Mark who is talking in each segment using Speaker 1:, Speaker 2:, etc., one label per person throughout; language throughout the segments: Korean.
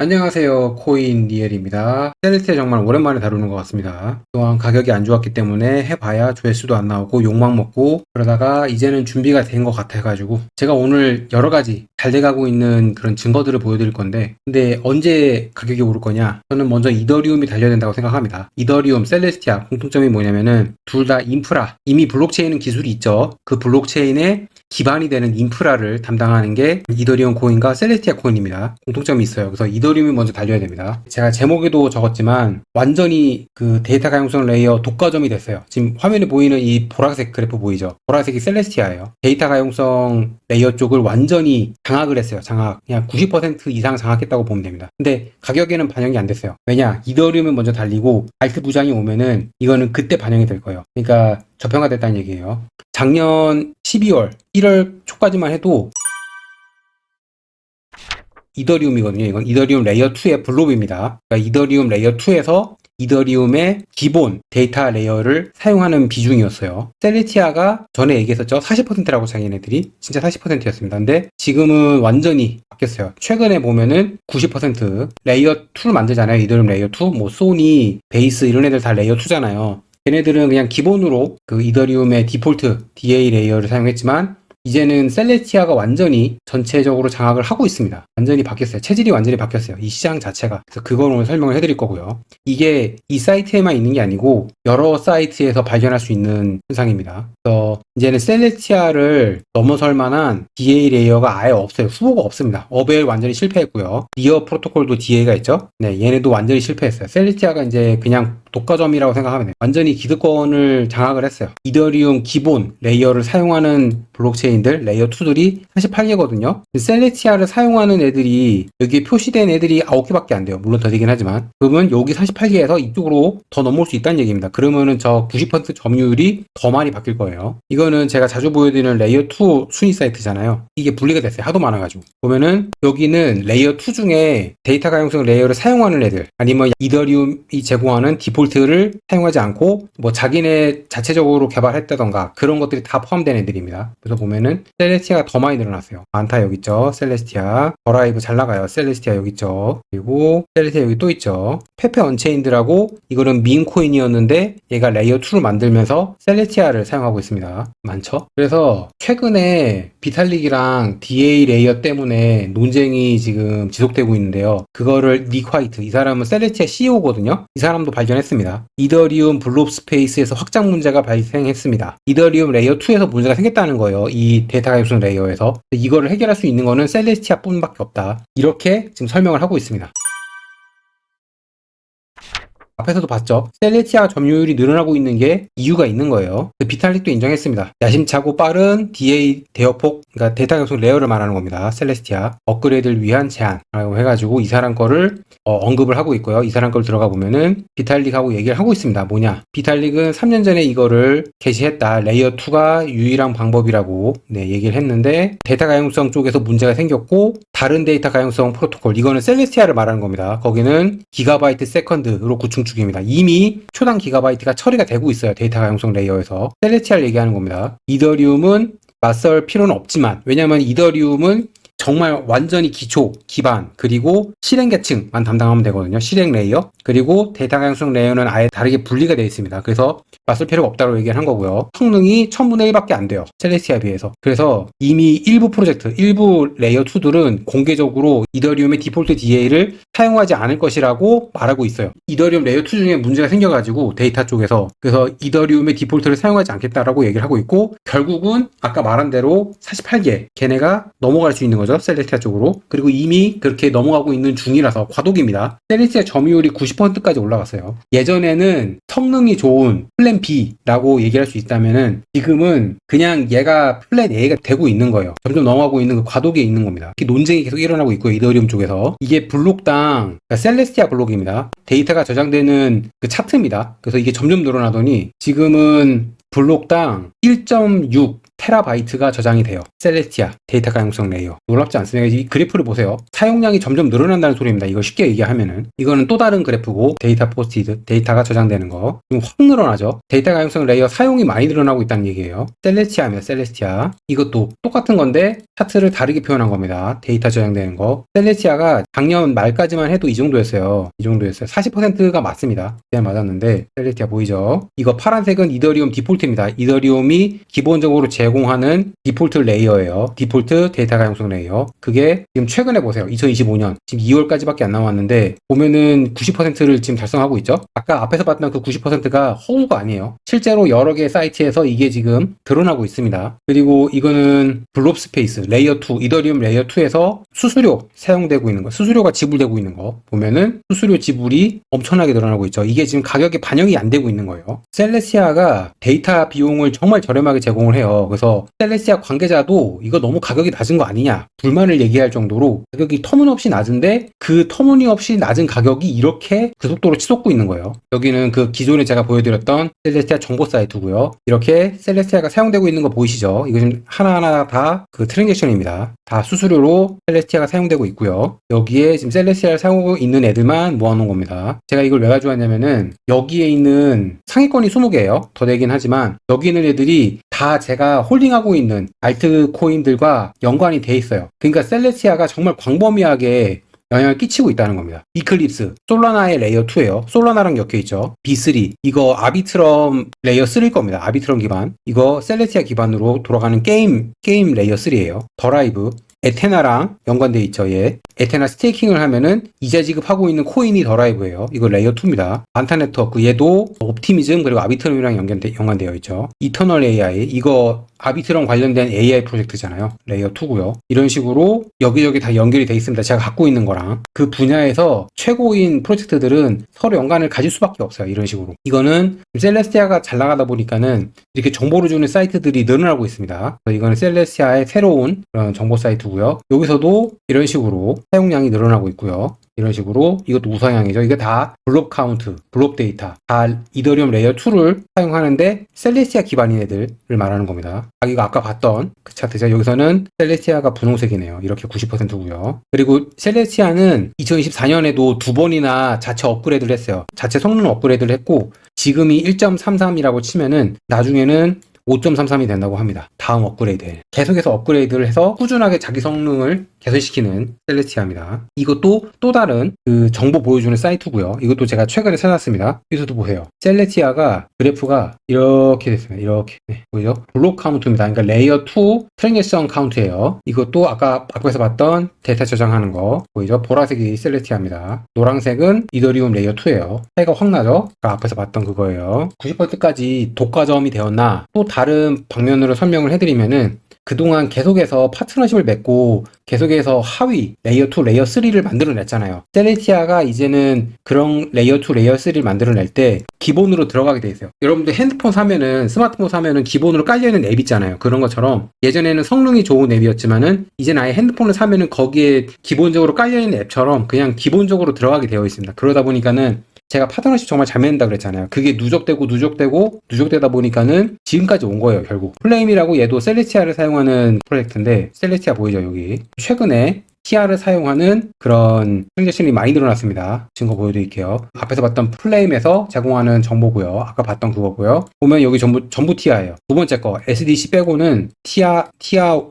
Speaker 1: 안녕하세요. 코인 리엘입니다. 셀레스테 정말 오랜만에 다루는 것 같습니다. 또한 가격이 안 좋았기 때문에 해봐야 조회수도 안 나오고 욕망 먹고 그러다가 이제는 준비가 된 것 같아가지고 제가 오늘 여러 가지 잘 돼가고 있는 그런 증거들을 보여드릴 건데, 근데 언제 가격이 오를 거냐? 저는 먼저 이더리움이 달려야 된다고 생각합니다. 이더리움, 셀레스티아 공통점이 뭐냐면은 둘 다 인프라, 이미 블록체인은 기술이 있죠. 그 블록체인에 기반이 되는 인프라를 담당하는 게 이더리움 코인과 셀레스티아 코인입니다. 공통점이 있어요. 그래서 이더리움이 먼저 달려야 됩니다. 제가 제목에도 적었지만 완전히 그 데이터 가용성 레이어 독과점이 됐어요. 지금 화면에 보이는 이 보라색 그래프 보이죠? 보라색이 셀레스티아예요. 데이터 가용성 레이어 쪽을 완전히 장악을 했어요. 장악. 그냥 90% 이상 장악했다고 보면 됩니다. 근데 가격에는 반영이 안 됐어요. 왜냐? 이더리움은 먼저 달리고 알트 부장이 오면은 이거는 그때 반영이 될 거예요. 그러니까 저평가됐다는 얘기예요. 작년 12월, 1월 초까지만 해도 이더리움이거든요. 이건 이더리움 레이어 2의 블록입니다. 그러니까 이더리움 레이어 2에서 이더리움의 기본 데이터 레이어를 사용하는 비중이었어요. 셀레티아가 전에 얘기했었죠. 40%라고 자기네들이 진짜 40%였습니다. 근데 지금은 완전히 바뀌었어요. 최근에 보면은 90% 레이어 2를 만들잖아요. 이더리움 레이어 2, 뭐 소니, 베이스 이런 애들 다 레이어 2잖아요. 걔네들은 그냥 기본으로 그 이더리움의 디폴트 DA 레이어를 사용했지만 이제는 셀레스티아가 완전히 전체적으로 장악을 하고 있습니다. 완전히 바뀌었어요. 체질이 완전히 바뀌었어요. 이 시장 자체가. 그래서 그걸 오늘 설명을 해드릴 거고요. 이게 이 사이트에만 있는 게 아니고 여러 사이트에서 발견할 수 있는 현상입니다. 그래서 이제는 셀레스티아를 넘어설 만한 DA 레이어가 아예 없어요. 후보가 없습니다. 어벨 완전히 실패했고요. 리어 프로토콜도 DA가 있죠. 네, 얘네도 완전히 실패했어요. 셀레스티아가 이제 그냥 독과점이라고 생각하면 돼요. 완전히 기득권을 장악을 했어요. 이더리움 기본 레이어를 사용하는 블록체인들, 레이어 2들이 48개거든요. 셀레스티아를 사용하는 애들이 여기에 표시된 애들이 9개밖에 안 돼요. 물론 더 되긴 하지만. 그러면 여기 48개에서 이쪽으로 더 넘어올 수 있다는 얘기입니다. 그러면은 저 90% 점유율이 더 많이 바뀔 거예요. 이거는 제가 자주 보여드리는 레이어 2 순위 사이트잖아요. 이게 분리가 됐어요. 하도 많아가지고. 보면은 여기는 레이어 2 중에 데이터 가용성 레이어를 사용하는 애들, 아니면 이더리움이 제공하는 디폴트를 사용하지 않고 뭐 자기네 자체적으로 개발했다던가 그런 것들이 다 포함된 애들입니다. 그래서 보면은 셀레스티아가 더 많이 늘어났어요. 많다 여기 있죠. 셀레스티아. 버라이브 잘 나가요. 셀레스티아 여기 있죠. 그리고 셀레스티아 여기 또 있죠. 페페 언체인드라고, 이거는 민 코인이었는데 얘가 레이어 2를 만들면서 셀레스티아를 사용하고 있습니다. 많죠? 그래서 최근에 비탈릭이랑 DA 레이어 때문에 논쟁이 지금 지속되고 있는데요. 그거를 닉 화이트, 이 사람은 셀레스티아 CEO거든요. 이 사람도 발견했습니다. 이더리움 블록 스페이스에서 확장 문제가 발생했습니다. 이더리움 레이어 2에서 문제가 생겼다는 거예요. 이 데이터 가용성 레이어에서. 이거를 해결할 수 있는 거는 셀레스티아 뿐밖에 없다. 이렇게 지금 설명을 하고 있습니다. 앞에서도 봤죠. 셀레스티아 점유율이 늘어나고 있는 게 이유가 있는 거예요. 비탈릭도 인정했습니다. 야심차고 빠른 DA 대여폭, 그러니까 데이터 가용성 레이어를 말하는 겁니다. 셀레스티아 업그레이드를 위한 제안이라고 해가지고 이 사람 거를 언급을 하고 있고요. 이 사람 걸 들어가 보면은 비탈릭하고 얘기를 하고 있습니다. 뭐냐? 비탈릭은 3년 전에 이거를 개시했다. 레이어 2가 유일한 방법이라고 얘기를 했는데 데이터 가용성 쪽에서 문제가 생겼고, 다른 데이터 가용성 프로토콜, 이거는 셀레스티아를 말하는 겁니다. 거기는 기가바이트 세컨드로 구축 중입니다. 이미 초당 기가바이트가 처리가 되고 있어요. 데이터 가용성 레이어에서. 셀레스티아를 얘기하는 겁니다. 이더리움은 맞설 필요는 없지만, 왜냐하면 이더리움은 정말 완전히 기초, 기반, 그리고 실행 계층만 담당하면 되거든요. 실행 레이어. 그리고 데이터 가용성 레이어는 아예 다르게 분리가 되어 있습니다. 그래서 맞설 필요가 없다고 얘기를 한 거고요. 성능이 1000분의 1밖에 안 돼요. 셀레스티아에 비해서. 그래서 이미 일부 프로젝트, 일부 레이어 2들은 공개적으로 이더리움의 디폴트 DA를 사용하지 않을 것이라고 말하고 있어요. 이더리움 레이어 2 중에 문제가 생겨가지고 데이터 쪽에서, 그래서 이더리움의 디폴트를 사용하지 않겠다라고 얘기를 하고 있고, 결국은 아까 말한 대로 48개 걔네가 넘어갈 수 있는 거죠. 셀레스티아 쪽으로. 그리고 이미 그렇게 넘어가고 있는 중이라서 과도기입니다. 셀레스티아 점유율이 90%까지 올라갔어요. 예전에는 성능이 좋은 플랜 B라고 얘기할 수 있다면은 지금은 그냥 얘가 플랜 A가 되고 있는 거예요. 점점 넘어가고 있는 그 과도기에 있는 겁니다. 이렇게 논쟁이 계속 일어나고 있고요. 이더리움 쪽에서. 이게 블록당, 그러니까 셀레스티아 블록입니다. 데이터가 저장되는 그 차트입니다. 그래서 이게 점점 늘어나더니 지금은 블록당 1.6 테라바이트가 저장이 돼요. 셀레스티아 데이터 가용성 레이어. 놀랍지 않습니까? 이 그래프를 보세요. 사용량이 점점 늘어난다는 소리입니다. 이거 쉽게 얘기하면은. 이거는 또 다른 그래프고 데이터 포스티드 데이터가 저장되는 거. 지금 확 늘어나죠. 데이터 가용성 레이어 사용이 많이 늘어나고 있다는 얘기예요. 셀레스티아입니다. 셀레스티아. 이것도 똑같은 건데 차트를 다르게 표현한 겁니다. 데이터 저장되는 거. 셀레스티아가 작년 말까지만 해도 이 정도였어요. 이 정도였어요. 40%가 맞습니다. 그냥 맞았는데 셀레스티아 보이죠? 이거 파란색은 이더리움 디폴트입니다. 이더리움이 기본적으로 제공하는 디폴트 레이어예요. 디폴트 데이터 가용성 레이어. 그게 지금 최근에 보세요. 2025년 지금 2월까지밖에 안 남았는데 보면은 90%를 지금 달성하고 있죠. 아까 앞에서 봤던 그 90%가 허구가 아니에요. 실제로 여러 개의 사이트에서 이게 지금 드러나고 있습니다. 그리고 이거는 블록 스페이스 레이어 2 이더리움 레이어 2에서 수수료 사용되고 있는 거, 수수료가 지불되고 있는 거 보면은 수수료 지불이 엄청나게 늘어나고 있죠. 이게 지금 가격에 반영이 안 되고 있는 거예요. 셀레시아가 데이터 비용을 정말 저렴하게 제공을 해요. 그래서 셀레시아 관계자도 이거 너무 가격이 낮은 거 아니냐 불만을 얘기할 정도로 가격이 터무니없이 낮은데 그 터무니없이 낮은 가격이 이렇게 그 속도로 치솟고 있는 거예요. 여기는 그 기존에 제가 보여드렸던 셀레스티아 정보 사이트고요. 이렇게 셀레스티아가 사용되고 있는 거 보이시죠? 이거 지금 하나하나 다 그 트랜잭션입니다. 다 수수료로 셀레스티아가 사용되고 있고요. 여기에 지금 셀레스티아를 사용하고 있는 애들만 모아놓은 겁니다. 제가 이걸 왜 가져왔냐면은 여기에 있는 상위권이 20개예요. 더 되긴 하지만 여기 있는 애들이 다 제가 홀딩하고 있는 알트코인들과 연관이 돼 있어요. 그러니까 셀레스티아가 정말 광범위하게 영향을 끼치고 있다는 겁니다. 이클립스, 솔라나의 레이어 2예요. 솔라나랑 엮여있죠. B3, 이거 아비트럼 레이어 3일 겁니다. 아비트럼 기반. 이거 셀레스티아 기반으로 돌아가는 게임 레이어 3예요. 더라이브, 에테나랑 연관되어 있죠. 얘. 에테나 스테이킹을 하면은 이자 지급하고 있는 코인이 더라이브예요. 이거 레이어 2입니다. 안타 네트워크 얘도 옵티미즘 그리고 아비트럼이랑 연관되어 있죠. 이터널 AI 이거 아비트럼 관련된 AI 프로젝트잖아요. 레이어 2고요. 이런 식으로 여기저기 다 연결이 돼 있습니다. 제가 갖고 있는 거랑 그 분야에서 최고인 프로젝트들은 서로 연관을 가질 수밖에 없어요. 이런 식으로. 이거는 셀레스티아가 잘 나가다 보니까는 이렇게 정보를 주는 사이트들이 늘어나고 있습니다. 그래서 이거는 셀레스티아의 새로운 그런 정보 사이트고요. 여기서도 이런 식으로 사용량이 늘어나고 있고요. 이런 식으로 이것도 우상향이죠. 이게 다 블록 카운트, 블록 데이터 다 이더리움 레이어 2를 사용하는데 셀레스티아 기반인 애들을 말하는 겁니다. 자기가 아까 봤던 그 차트죠. 여기서는 셀레스티아가 분홍색이네요. 이렇게 90%고요. 그리고 셀레스티아는 2024년에도 2번이나 자체 업그레이드를 했어요. 자체 성능 업그레이드를 했고 지금이 1.33이라고 치면은 나중에는 5.33이 된다고 합니다. 다음 업그레이드에. 계속해서 업그레이드를 해서 꾸준하게 자기 성능을 개선시키는 셀레스티아입니다. 이것도 또 다른 그 정보 보여주는 사이트고요. 이것도 제가 최근에 찾았습니다. 여기서도 보세요. 셀레스티아가 그래프가 이렇게 됐습니다. 이렇게. 네, 보이죠? 블록 카운트입니다. 그러니까 레이어 2 트랜잭션 카운트예요. 이것도 아까 앞에서 봤던 데이터 저장하는 거 보이죠? 보라색이 셀레스티아입니다. 노란색은 이더리움 레이어 2예요. 차이가 확 나죠? 아까 앞에서 봤던 그거예요. 90%까지 독과점이 되었나? 또 다른 방면으로 설명을 해드리면은 그동안 계속해서 파트너십을 맺고 계속해서 하위 레이어 2, 레이어 3를 만들어냈잖아요. 셀레스티아가 이제는 그런 레이어 2, 레이어 3를 만들어낼 때 기본으로 들어가게 돼 있어요. 여러분들 핸드폰 사면은 스마트폰 사면은 기본으로 깔려있는 앱 있잖아요. 그런 것처럼 예전에는 성능이 좋은 앱이었지만은 이제는 아예 핸드폰을 사면은 거기에 기본적으로 깔려있는 앱처럼 그냥 기본적으로 들어가게 되어 있습니다. 그러다 보니까는 제가 파트너십 정말 잘 맺는다 그랬잖아요. 그게 누적되다 보니까는 지금까지 온 거예요, 결국. 플레임이라고 얘도 셀레스티아를 사용하는 프로젝트인데, 셀레스티아 보이죠, 여기. 최근에 TR을 사용하는 그런 트랜잭션이 많이 늘어났습니다. 증거 보여드릴게요. 앞에서 봤던 플레임에서 제공하는 정보고요. 아까 봤던 그거고요. 보면 여기 전부 TR예요. 두 번째 거 SDC 빼고는 TR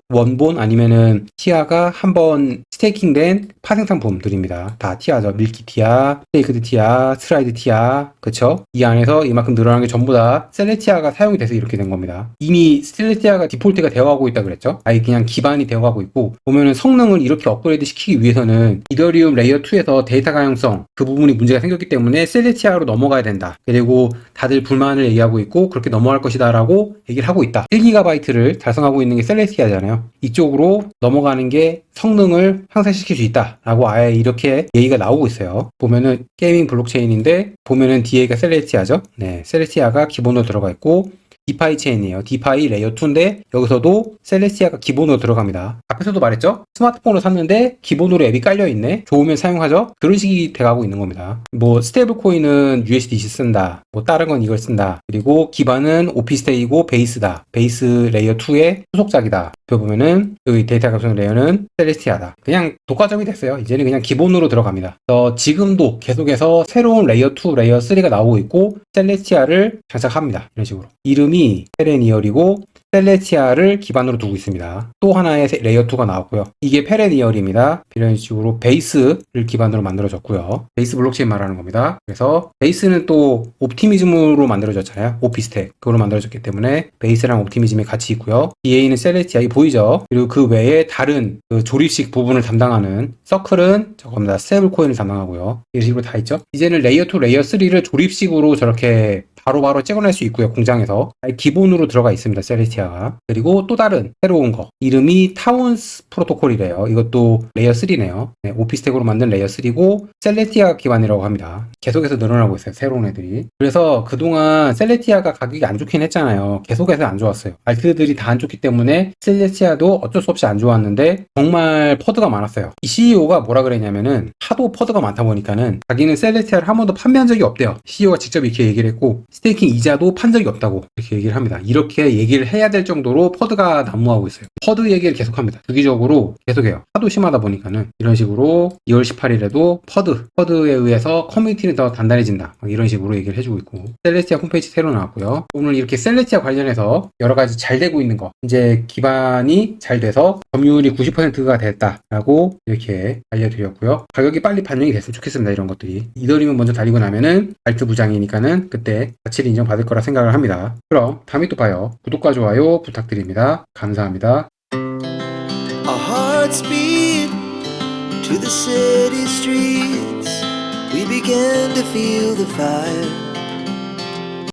Speaker 1: 원본 아니면은 TR가 한번 스테이킹된 파생 상품들입니다. 다 TR죠. 밀키 TR, 스테이크드 TR, 스트라이드 TR, 그쵸? 이 안에서 이만큼 늘어난 게 전부 다 셀레스티아가 사용이 돼서 이렇게 된 겁니다. 이미 셀레스티아가 디폴트가 되어가고 있다 그랬죠? 아예 그냥 기반이 되어가고 있고 보면은 성능을 이렇게 업그레이드 시키기 위해서는 이더리움 레이어 2에서 데이터 가용성 그 부분이 문제가 생겼기 때문에 셀레스티아로 넘어가야 된다. 그리고 다들 불만을 얘기하고 있고 그렇게 넘어갈 것이다 라고 얘기를 하고 있다. 1GB를 달성하고 있는 게 셀레스티아잖아요. 이쪽으로 넘어가는 게 성능을 향상시킬 수 있다 라고 아예 이렇게 얘기가 나오고 있어요. 보면은 게이밍 블록체인인데 보면은 DA가 셀레스티아죠. 네, 셀레스티아가 기본으로 들어가 있고 디파이 체인이에요. 디파이 레이어 2인데 여기서도 셀레스티아가 기본으로 들어갑니다. 앞에서도 말했죠? 스마트폰을 샀는데 기본으로 앱이 깔려있네. 좋으면 사용하죠? 그런 식이 돼가고 있는 겁니다. 뭐 스테이블 코인은 USDC 쓴다. 뭐 다른 건 이걸 쓴다. 그리고 기반은 오피스텔이고 베이스다. 베이스 레이어 2의 후속작이다. 보면은 여기 데이터 감성 레이어는 셀레스티아다. 그냥 독과점이 됐어요. 이제는 그냥 기본으로 들어갑니다. 지금도 계속해서 새로운 레이어 2, 레이어 3가 나오고 있고 셀레스티아를 장착합니다. 이런 식으로. 이름이 페레니얼이고 셀레스티아를 기반으로 두고 있습니다. 또 하나의 레이어 2가 나왔고요. 이게 페레니얼입니다. 이런 식으로 베이스를 기반으로 만들어졌고요. 베이스 블록체인 말하는 겁니다. 그래서 베이스는 또 옵티미즘으로 만들어졌잖아요. 오피스텍 그걸로 만들어졌기 때문에 베이스랑 옵티미즘이 같이 있고요. DA는 셀레스티아 보이죠? 그리고 그 외에 다른 그 조립식 부분을 담당하는 서클은 저겁니다. 스테이블 코인을 담당하고요. 이런 식으로 다 있죠. 이제는 레이어 2, 레이어 3를 조립식으로 저렇게 바로바로 찍어낼 수 있고요. 공장에서 기본으로 들어가 있습니다. 셀레스티아가. 그리고 또 다른 새로운 거 이름이 타운스 프로토콜이래요. 이것도 레이어 3네요. 네, 오피스텍으로 만든 레이어 3고 셀레스티아 기반이라고 합니다. 계속해서 늘어나고 있어요. 새로운 애들이. 그래서 그동안 셀레스티아가 가격이 안 좋긴 했잖아요. 계속해서 안 좋았어요. 알트들이 다 안 좋기 때문에 셀레스티아도 어쩔 수 없이 안 좋았는데 정말 퍼드가 많았어요. 이 CEO가 뭐라 그랬냐면은 하도 퍼드가 많다 보니까는 자기는 셀레스티아를 한 번도 판매한 적이 없대요. CEO가 직접 이렇게 얘기를 했고 스테이킹 이자도 판 적이 없다고 이렇게 얘기를 합니다. 이렇게 얘기를 해야 될 정도로 퍼드가 난무하고 있어요. 퍼드 얘기를 계속합니다. 주기적으로 계속해요. 하도 심하다 보니까는 이런 식으로 2월 18일에도 퍼드에 의해서 커뮤니티는 더 단단해진다. 이런 식으로 얘기를 해주고 있고 셀레스티아 홈페이지 새로 나왔고요. 오늘 이렇게 셀레스티아 관련해서 여러 가지 잘 되고 있는 거 이제 기반이 잘 돼서 점유율이 90%가 됐다라고 이렇게 알려드렸고요. 가격이 빨리 반영이 됐으면 좋겠습니다. 이런 것들이 이더리움 먼저 달리고 나면은 알트 부장이니까는 그때 가치를 인정받을 거라 생각을 합니다. 그럼 다음에 또 봐요. 구독과 좋아요 부탁드립니다. 감사합니다.
Speaker 2: Our hearts beat to the city streets. We began to feel the fire.